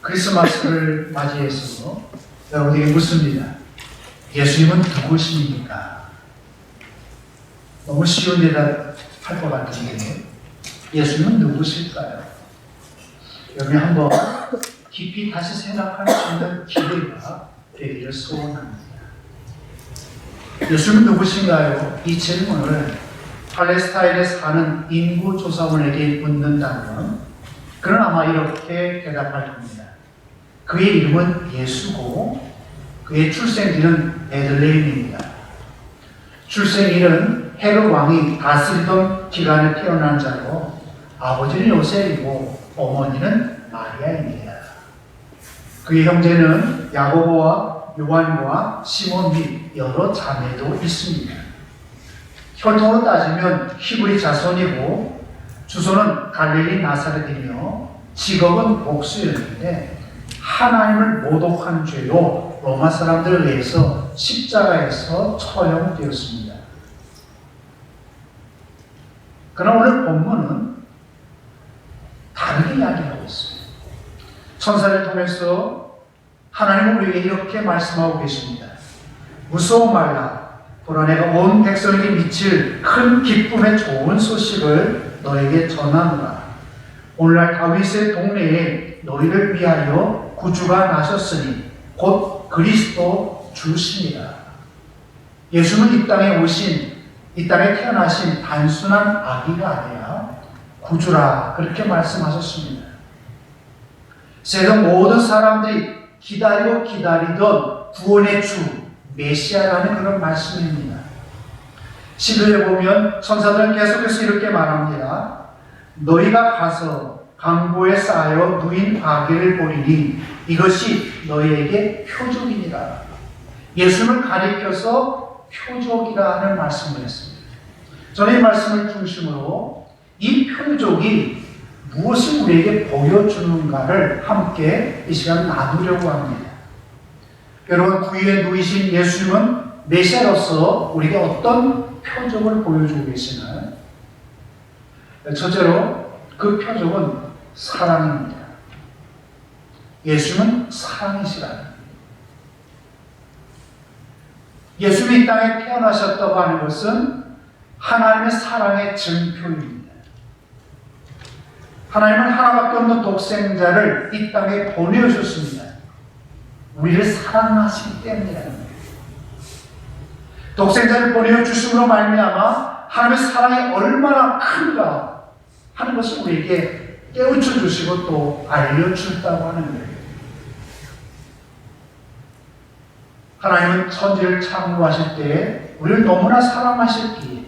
크리스마스를 맞이해서 여러분에게 묻습니다. 예수님은 누구십니까? 너무 쉬운 대답할 것 같은데 예수님은 누구실까요? 여러분이 한번 깊이 다시 생각할 수 있는 기회가 되기를 소원합니다. 예수님은 누구신가요? 이 질문을 팔레스타인에 사는 인구조사원에게 묻는다면 그는 아마 이렇게 대답할 겁니다. 그의 이름은 예수고 그의 출생지는 베들레헴입니다. 출생일은 헤롯 왕이 다스리던 기간에 태어난 자로 아버지는 요셉이고 어머니는 마리아입니다. 그의 형제는 야고보와 요한과 시몬 및 여러 자매도 있습니다. 혈통으로 따지면 히브리 자손이고 주소는 갈릴리 나사렛이며 직업은 목수였는데 하나님을 모독한 죄로 로마 사람들에 의해서 십자가에서 처형되었습니다. 그러나 오늘 본문은 다르게 이야기하고 있어요. 천사를 통해서 하나님은 우리에게 이렇게 말씀하고 계십니다. 무서워 말라. 보라 내가 온 백성에게 미칠 큰 기쁨의 좋은 소식을 너에게 전하노라. 오늘날 다윗의 동네에 너희를 위하여 구주가 나셨으니 곧 그리스도 주시니라. 예수는 이 땅에 태어나신 단순한 아기가 아니라 구주라 그렇게 말씀하셨습니다. 세상 모든 사람들이 기다리던 구원의 주 메시아라는 그런 말씀입니다. 시도에 보면 천사들은 계속해서 이렇게 말합니다. 너희가 가서 강보에 쌓여 누인 바위를 보리니 이것이 너희에게 표적이니라. 예수를 가리켜서 표적이라 하는 말씀을 했습니다. 저는 이 말씀을 중심으로 이 표적이 무엇을 우리에게 보여주는가를 함께 이 시간 나누려고 합니다. 여러분, 구유에 누이신 예수님은 메시아로서 우리에게 어떤 표적을 보여주고 계시나요? 첫째로 그 표적은 사랑입니다. 예수님은 사랑이시라. 예수님이 이 땅에 태어나셨다고 하는 것은 하나님의 사랑의 증표입니다. 하나님은 하나밖에 없는 독생자를 이 땅에 보내주셨습니다. 우리를 사랑하시기 때문이라는 독생자를 보내주심으로 말미암아 하나님의 사랑이 얼마나 큰가 하는 것을 우리에게 깨우쳐 주시고 또 알려준다고 하는 거예요. 하나님은 천지를 창조하실 때 우리를 너무나 사랑하셨기에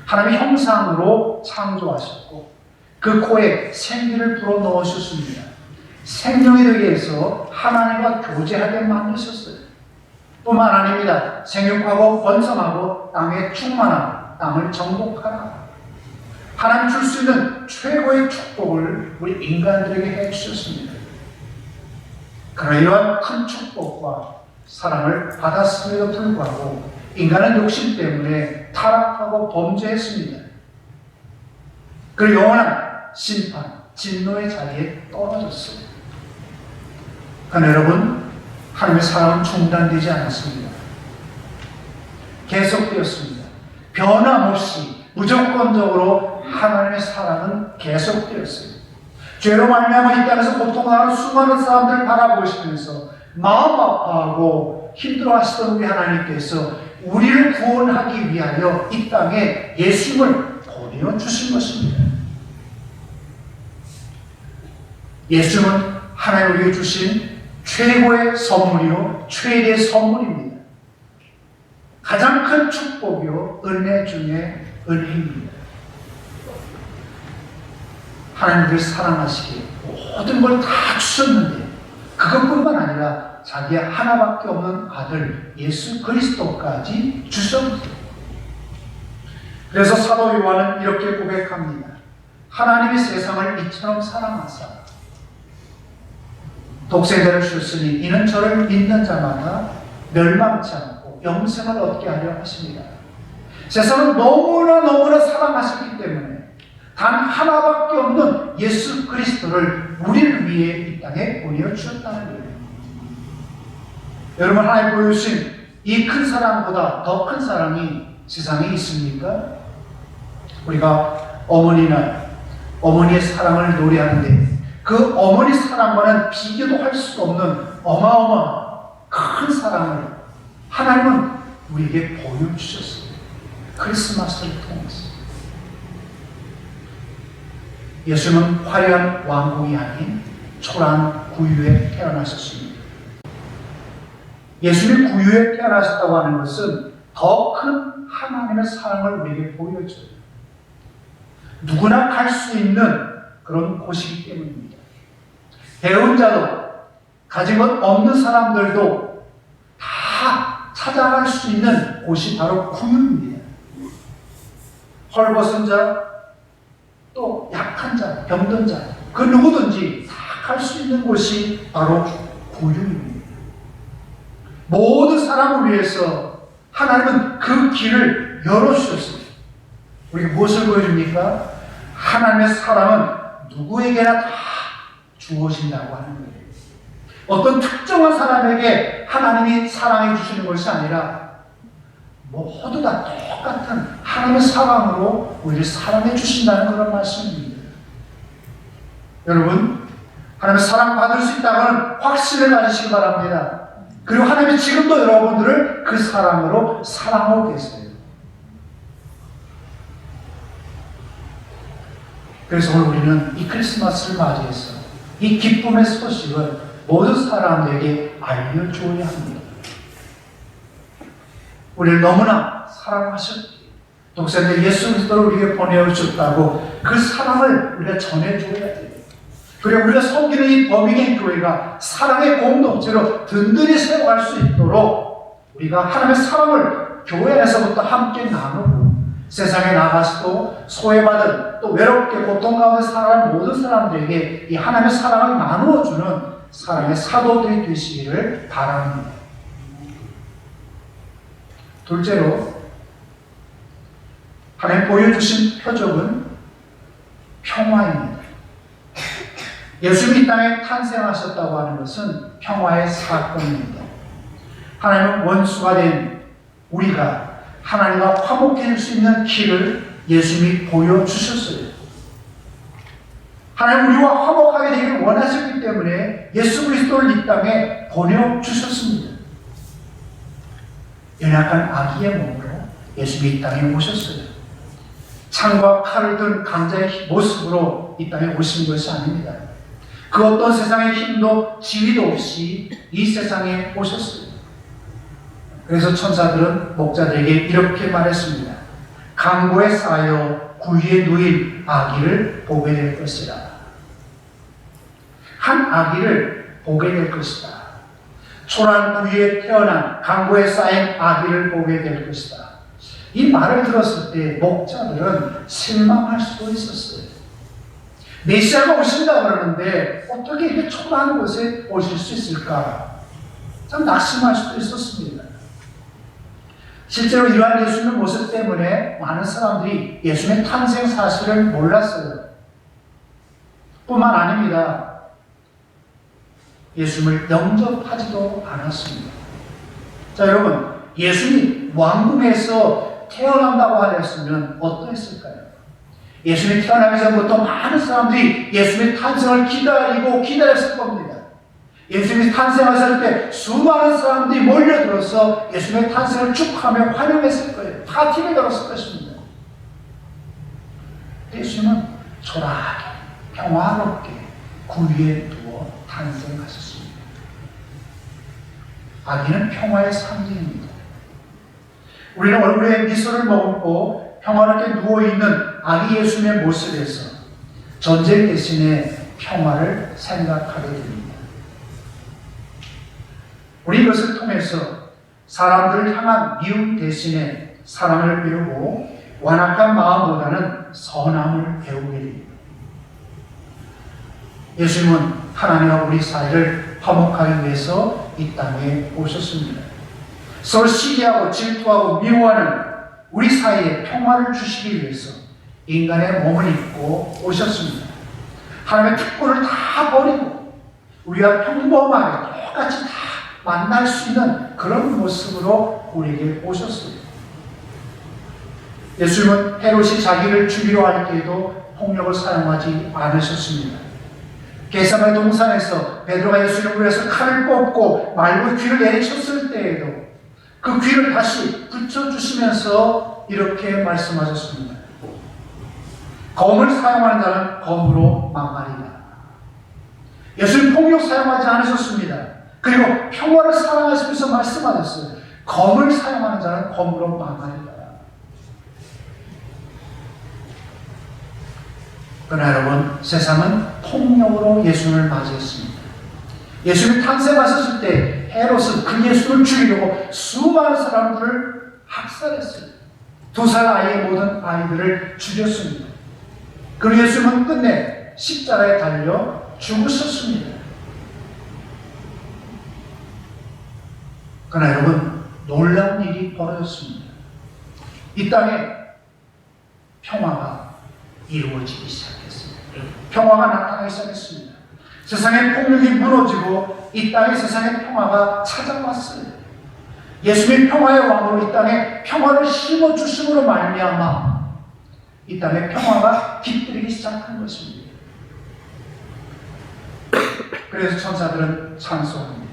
하나님의 형상으로 창조하셨고 그 코에 생기를 불어넣으셨습니다. 생명에 의해서 하나님과 교제하게 만드셨어요. 뿐만 아닙니다. 생육하고 번성하고 땅에 충만하고 땅을 정복하라. 하나님 줄 수 있는 최고의 축복을 우리 인간들에게 해주셨습니다. 그러나 이러한 큰 축복과 사랑을 받았음에도 불구하고 인간은 욕심 때문에 타락하고 범죄했습니다. 그 영원한 심판, 진노의 자리에 떨어졌습니다. 그러나 여러분, 하나님의 사랑은 중단되지 않았습니다. 계속되었습니다. 변함없이 무조건적으로 하나님의 사랑은 계속되었어요. 죄로 말미암아 이 땅에서 고통하는 수많은 사람들을 바라보시면서 마음 아파하고 힘들어하시던 우리 하나님께서 우리를 구원하기 위하여 이 땅에 예수님을 보내주신 것입니다. 예수님은 하나님 우리에게 주신 최고의 선물이요 최대의 선물입니다. 가장 큰 축복이요 은혜 중에 은혜입니다. 하나님 우리를 사랑하시기에 모든 걸 다 주셨는데 그것뿐만 아니라 자기 하나밖에 없는 아들 예수 그리스도까지 주셨습니다. 그래서 사도 요한은 이렇게 고백합니다. 하나님이 세상을 이처럼 사랑하사 독생자를 주셨으니 이는 저를 믿는 자마다 멸망치 않고 영생을 얻게 하려 하십니다. 세상을 너무나 사랑하셨기 때문에 단 하나밖에 없는 예수 그리스도를 우리를 위해 이 땅에 보내주셨다는 거예요. 여러분, 하나님 보여주신 이 큰 사랑보다 더 큰 사랑이 세상에 있습니까? 우리가 어머니의 사랑을 노래하는데 그 어머니 사랑과는 비교도 할 수 없는 어마어마한 큰 사랑을 하나님은 우리에게 보여주셨어요. 크리스마스를 통해서. 예수는 화려한 왕궁이 아닌 초라한 구유에 태어나셨습니다. 예수님이 구유에 태어나셨다고 하는 것은 더 큰 하나님의 사랑을 우리에게 보여줘요. 누구나 갈 수 있는 그런 곳이기 때문입니다. 배운 자도 가진 것 없는 사람들도 다 찾아갈 수 있는 곳이 바로 구유입니다. 헐벗은 자, 또 약한 자, 병든 자, 그 누구든지 다 갈 수 있는 곳이 바로 구유입니다. 모든 사람을 위해서 하나님은 그 길을 열어주셨습니다. 우리가 무엇을 보여줍니까? 하나님의 사랑은 누구에게나 다 주어진다고 하는 거예요. 어떤 특정한 사람에게 하나님이 사랑해 주시는 것이 아니라 모두 다 똑같은 하나님의 사랑으로 우리를 사랑해 주신다는 그런 말씀입니다. 여러분, 하나님의 사랑 받을 수 있다는 확신을 가지시기 바랍니다. 그리고 하나님이 지금도 여러분들을 그 사랑으로 사랑하고 계세요. 그래서 오늘 우리는 이 크리스마스를 맞이해서 이 기쁨의 소식을 모든 사람들에게 알려주어야 합니다. 우리를 너무나 사랑하셨기에 독생자 예수 그리스도를 우리에게 보내주셨다고 그 사랑을 우리가 전해줘야 돼요. 그리고 우리가 섬기는 이 버밍햄 교회가 사랑의 공동체로 든든히 세워갈 수 있도록 우리가 하나님의 사랑을 교회 안에서부터 함께 나누고 세상에 나가서도 소외받은 또 외롭게 고통 가운데 살아가는 모든 사람들에게 이 하나님의 사랑을 나누어주는 사랑의 사도들이 되시기를 바랍니다. 둘째로 하나님 보여주신 표적은 평화입니다. 예수님이 이 땅에 탄생하셨다고 하는 것은 평화의 사건입니다. 하나님은 원수가 된 우리가 하나님과 화목해질 수 있는 길을 예수님이 보여주셨어요. 하나님 우리와 화목하게 되기를 원하셨기 때문에 예수 그리스도를 이 땅에 보내주셨습니다. 연약한 아기의 몸으로 예수님이 이 땅에 오셨어요. 창과 칼을 든 강자의 모습으로 이 땅에 오신 것이 아닙니다. 그 어떤 세상의 힘도 지위도 없이 이 세상에 오셨어요. 그래서 천사들은 목자들에게 이렇게 말했습니다. 강고에 쌓여 구유에 누인 아기를 보게 될 것이다. 한 아기를 보게 될 것이다. 초라한 구유에 태어난 강고에 쌓인 아기를 보게 될 것이다. 이 말을 들었을 때 목자들은 실망할 수도 있었어요. 메시아가 오신다고 그러는데 어떻게 이렇게 초라한 곳에 오실 수 있을까? 참 낙심할 수도 있었습니다. 실제로 이러한 예수님의 모습 때문에 많은 사람들이 예수님의 탄생 사실을 몰랐어요. 뿐만 아닙니다. 예수님을 영접하지도 않았습니다. 자, 여러분, 예수님이 왕궁에서 태어난다고 하였으면 어떠했을까요? 예수님이 태어나기 전부터 많은 사람들이 예수님의 탄생을 기다렸을 겁니다. 예수님이 탄생하실 때 수많은 사람들이 몰려들어서 예수님의 탄생을 축하하며 환영했을 거예요. 파티를 열었을 것입니다. 예수님은 초라하게 평화롭게 구유에 누워 탄생하셨습니다. 아기는 평화의 상징입니다. 우리는 얼굴에 미소를 머금고 평화롭게 누워있는 아기 예수님의 모습에서 전쟁 대신에 평화를 생각하게 됩니다. 우리 이것을 통해서 사람들을 향한 미움 대신에 사랑을 배우고 완악한 마음보다는 선함을 배우게 됩니다. 예수님은 하나님과 우리 사이를 화목하기 위해서 이 땅에 오셨습니다. 서로 시기하고 질투하고 미워하는 우리 사이에 평화를 주시기 위해서 인간의 몸을 입고 오셨습니다. 하나님의 특권을 다 버리고 우리가 평범하게 똑같이 다 만날 수 있는 그런 모습으로 우리에게 오셨어요. 예수님은 헤롯이 자기를 죽이려 할 때에도 폭력을 사용하지 않으셨습니다. 겟세마네 동산에서 베드로가 예수님을 위해서 칼을 뽑고 말고 귀를 내리쳤을 때에도 그 귀를 다시 붙여주시면서 이렇게 말씀하셨습니다. 검을 사용하는 자는 검으로 망하리라. 예수님 폭력 사용하지 않으셨습니다. 그리고 평화를 사랑하시면서 말씀하셨어요. 검을 사용하는 자는 검으로 망하리라. 그러나 여러분, 세상은 폭력으로 예수님을 맞이했습니다. 예수님이 탄생하셨을 때 헤롯은 그 예수를 죽이려고 수많은 사람들을 학살했어요. 2살 아이의 모든 아이들을 죽였습니다. 그리고 예수님은 끝내 십자가에 달려 죽으셨습니다. 그러나 여러분, 놀라운 일이 벌어졌습니다. 이 땅에 평화가 이루어지기 시작했습니다. 평화가 나타나기 시작했습니다. 세상의 폭력이 무너지고 이 땅에 세상의 평화가 찾아왔어요. 예수님의 평화의 왕으로 이 땅에 평화를 심어주심으로 말미암아 이 땅에 평화가 깃들이기 시작한 것입니다. 그래서 천사들은 찬송합니다.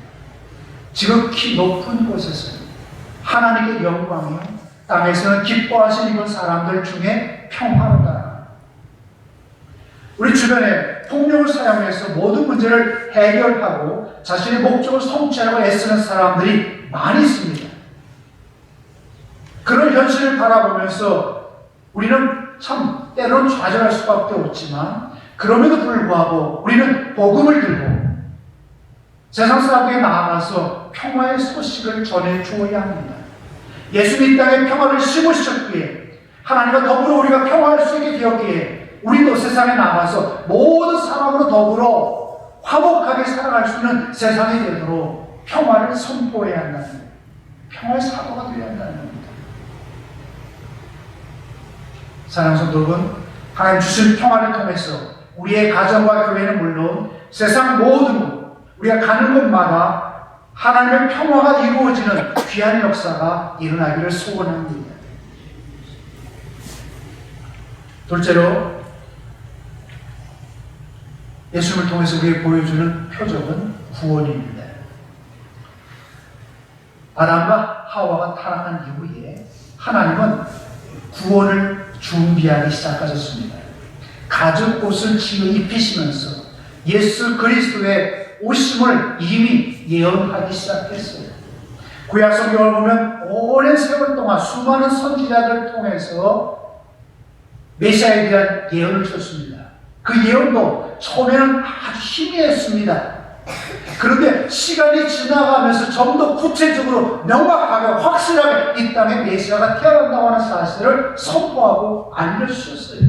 지극히 높은 곳에서 하나님의 영광이요 땅에서는 기뻐하신 이번 사람들 중에 평화로다. 우리 주변에 폭력을 사용해서 모든 문제를 해결하고 자신의 목적을 성취하려고 애쓰는 사람들이 많이 있습니다. 그런 현실을 바라보면서 우리는 참 때로는 좌절할 수밖에 없지만 그럼에도 불구하고 우리는 복음을 들고 세상 사람에게 나아가서 평화의 소식을 전해주어야 합니다. 예수님 이 땅에 평화를 심으셨기에 하나님과 더불어 우리가 평화할 수 있게 되었기에 우리도 세상에 나가서 모든 사람으로 더불어 화목하게 살아갈 수 있는 세상이 되도록 평화를 선포해야 한다는 겁니다. 평화의 사도가 되어야 한다는 겁니다. 사랑하는 성도 여러분, 하나님 주신 평화를 통해서 우리의 가정과 교회는 물론 세상 모든 곳, 우리가 가는 곳마다 하나님의 평화가 이루어지는 귀한 역사가 일어나기를 소원합니다. 둘째로 예수님을 통해서 우리에게 보여주는 표적은 구원입니다. 아담과 하와가 타락한 이후에 하나님은 구원을 준비하기 시작하셨습니다. 가죽 옷을 지어 입히시면서 예수 그리스도의 오심을 이미 예언하기 시작했어요. 구약 성경을 보면 오랜 세월 동안 수많은 선지자들을 통해서 메시아에 대한 예언을 줬습니다. 그 예언도 처음에는 아주 희미했습니다. 그런데 시간이 지나가면서 좀 더 구체적으로 명확하게 확실하게 이 땅에 메시아가 태어난다고 하는 사실을 선포하고 알려주셨어요.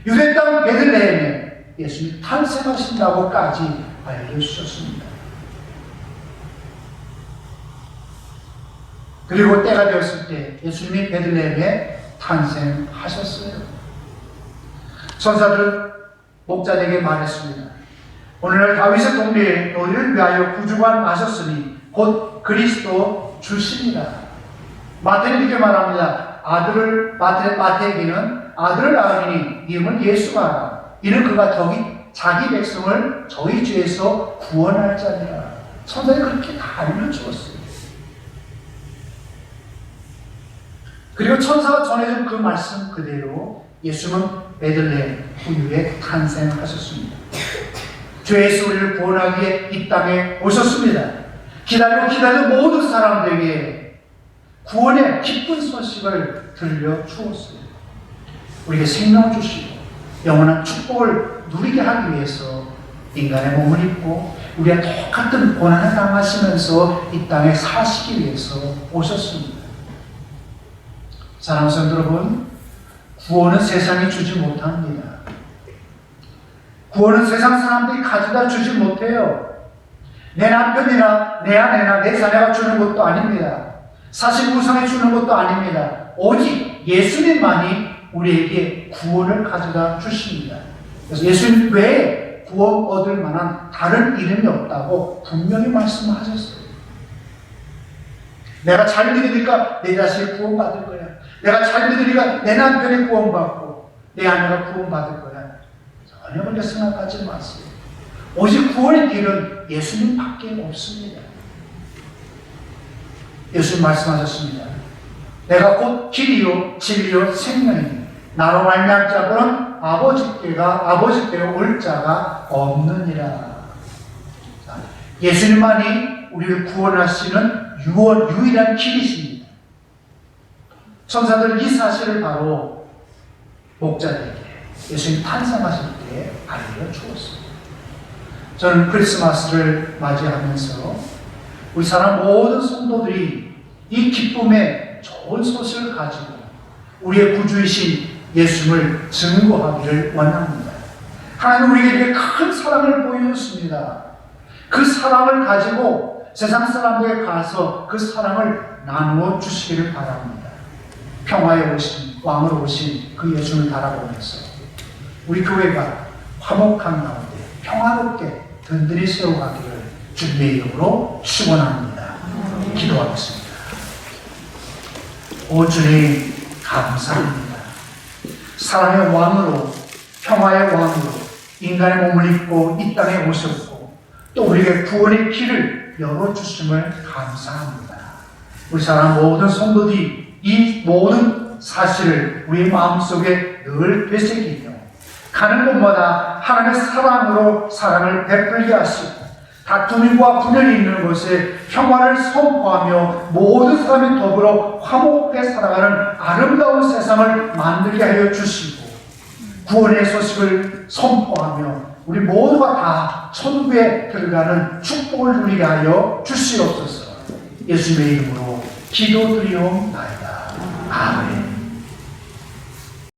유대 땅 베들레헴에 예수님이 탄생하신다고까지 알려주셨습니다. 그리고 때가 되었을 때 예수님이 베들레헴에 탄생하셨어요. 천사들은 목자에게 말했습니다. 오늘날 다윗의 동네에 너희를 위하여 구주가 나셨으니 곧 그리스도 주시니라. 마태는 이렇게 말합니다. 마태에게는 아들을 낳으니 이름은 예수가 하라. 이는 그가 자기 백성을 저희 죄에서 구원할 자니라. 천사들이 그렇게 다 알려주었어요. 그리고 천사가 전해준 그 말씀 그대로 예수는 베들레헴 후유에 탄생하셨습니다. 죄에서 우리를 구원하기 위해 이 땅에 오셨습니다. 기다리고 모든 사람들에게 구원의 기쁜 소식을 들려주었어요. 우리에게 생명을 주시고 영원한 축복을 누리게 하기 위해서 인간의 몸을 입고 우리가 똑같은 고난을 당하시면서 이 땅에 사시기 위해서 오셨습니다. 사랑하는 성도 여러분, 구원은 세상이 주지 못합니다. 구원은 세상 사람들이 가져다 주지 못해요. 내 남편이나 내 아내나 내 자녀가 주는 것도 아닙니다. 사실 우상이 주는 것도 아닙니다. 오직 예수님만이 우리에게 구원을 가져다 주십니다. 그래서 예수님 외에 구원 얻을 만한 다른 이름이 없다고 분명히 말씀하셨어요. 내가 잘 믿으니까 내 자식이 구원받을 거야. 내가 잘 믿으니까 내 남편이 구원받고 내 아내가 구원받을 거야. 전혀 그렇게 생각하지 마세요. 오직 구원의 길은 예수님밖에 없습니다. 예수님 말씀하셨습니다. 내가 곧 길이요 진리요 생명이니 나로 말미암지 않고는 아버지께로 올 자가 없느니라. 예수님만이 우리를 구원하시는 유일한 길이십니다. 천사들은 이 사실을 바로 목자들에게 예수님 탄생하실 때 알려주었습니다. 저는 크리스마스를 맞이하면서 우리 사람 모든 성도들이 이 기쁨의 좋은 소식을 가지고 우리의 구주이신 예수님을 증거하기를 원합니다. 하나님 우리에게 큰 사랑을 보여줬습니다. 그 사랑을 가지고 세상 사람들에게 가서 그 사랑을 나누어 주시기를 바랍니다. 평화에 오신 왕으로 오신 그 예수님을 바라보면서 우리 교회가 화목한 가운데 평화롭게 든든히 세워가기를 주님의 이름으로 축원합니다. 기도하겠습니다. 오 주님 감사합니다. 사랑의 왕으로 평화의 왕으로 인간의 몸을 입고 이 땅에 오셨고 또 우리에게 구원의 길을 열어주심을 감사합니다. 우리 사랑 모든 성도들이 이 모든 사실을 우리 마음속에 늘 되새기며 가는 곳마다 하나님의 사랑으로 사랑을 베풀게 하시고 다툼과 분열이 있는 곳에 평화를 선포하며 모든 사람이 더불어 화목하게 살아가는 아름다운 세상을 만들게 하여 주시고 구원의 소식을 선포하며 우리 모두가 다 천국에 들어가는 축복을 누리게 하여 주시옵소서. 예수님의 이름으로 기도드리옵나이다. 아멘.